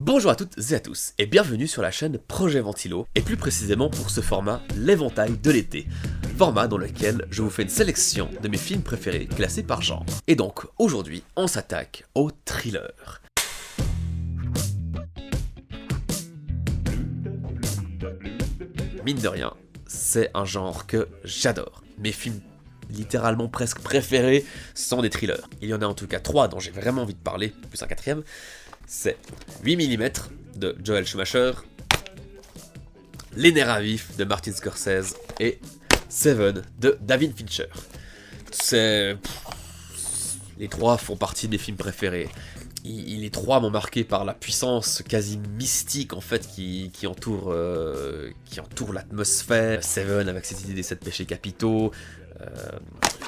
Bonjour à toutes et à tous, et bienvenue sur la chaîne Projet Ventilo, et plus précisément pour ce format l'éventail de l'été, format dans lequel je vous fais une sélection de mes films préférés classés par genre. Et donc, aujourd'hui, on s'attaque au thriller. Mine de rien, c'est un genre que j'adore. Mes films littéralement presque préférés sont des thrillers. Il y en a en tout cas 3 dont j'ai vraiment envie de parler, plus un quatrième. C'est 8 mm de Joel Schumacher, Les nerfs à vif de Martin Scorsese et Seven de David Fincher. Les 3 font partie de mes films préférés. Les 3 m'ont marqué par la puissance quasi mystique en fait qui entoure l'atmosphère. Seven avec cette idée des 7 péchés capitaux.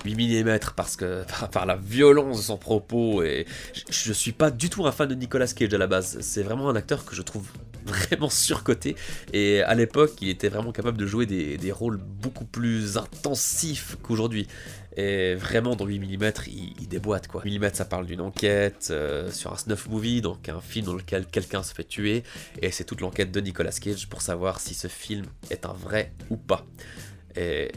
8 mm parce que par la violence de son propos, et je suis pas du tout un fan de Nicolas Cage à la base. C'est vraiment un acteur que je trouve vraiment surcoté, et à l'époque il était vraiment capable de jouer des rôles beaucoup plus intensifs qu'aujourd'hui. Et vraiment dans 8 mm il déboîte quoi. 8 mm ça parle d'une enquête sur un snuff movie, donc un film dans lequel quelqu'un se fait tuer, et c'est toute l'enquête de Nicolas Cage pour savoir si ce film est un vrai ou pas. Et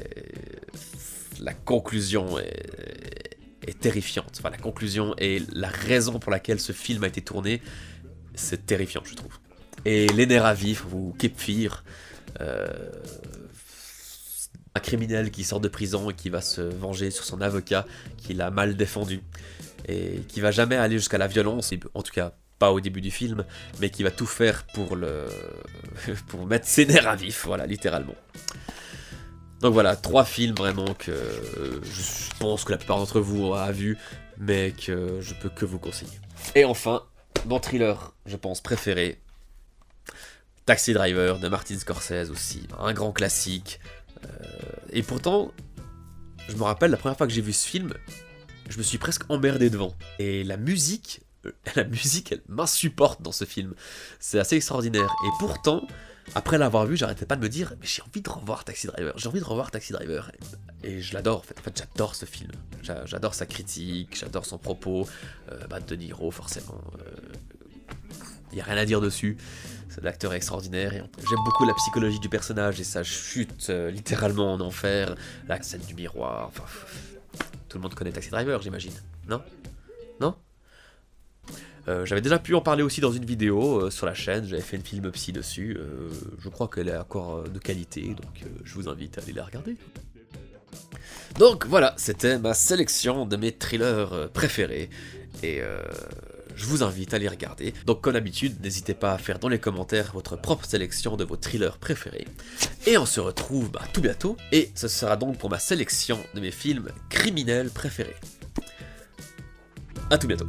la conclusion est terrifiante. Enfin, la conclusion et la raison pour laquelle ce film a été tourné, c'est terrifiant, je trouve. Et Les nerfs à vif, ou Cape Fear, un criminel qui sort de prison et qui va se venger sur son avocat qui l'a mal défendu, et qui va jamais aller jusqu'à la violence, en tout cas pas au début du film, mais qui va tout faire pour mettre ses nerfs à vif, voilà, littéralement. Donc voilà, 3 films vraiment que je pense que la plupart d'entre vous aura vu, mais que je peux que vous conseiller. Et enfin, mon thriller, je pense, préféré, Taxi Driver de Martin Scorsese aussi, un grand classique. Et pourtant, je me rappelle la première fois que j'ai vu ce film, je me suis presque emmerdé devant. Et la musique, elle m'insupporte dans ce film. C'est assez extraordinaire. Et pourtant, après l'avoir vu, j'arrêtais pas de me dire, mais j'ai envie de revoir Taxi Driver, et je l'adore en fait. J'adore ce film, j'adore sa critique, j'adore son propos, De Niro forcément, il n'y a rien à dire dessus, l'acteur est extraordinaire, et j'aime beaucoup la psychologie du personnage et sa chute littéralement en enfer, la scène du miroir, enfin, tout le monde connaît Taxi Driver j'imagine, non? Non? J'avais déjà pu en parler aussi dans une vidéo sur la chaîne, j'avais fait une film psy dessus, je crois qu'elle est encore de qualité, donc je vous invite à aller la regarder. Donc voilà, c'était ma sélection de mes thrillers préférés, et je vous invite à les regarder. Donc comme d'habitude, n'hésitez pas à faire dans les commentaires votre propre sélection de vos thrillers préférés. Et on se retrouve tout bientôt, et ce sera donc pour ma sélection de mes films criminels préférés. A tout bientôt.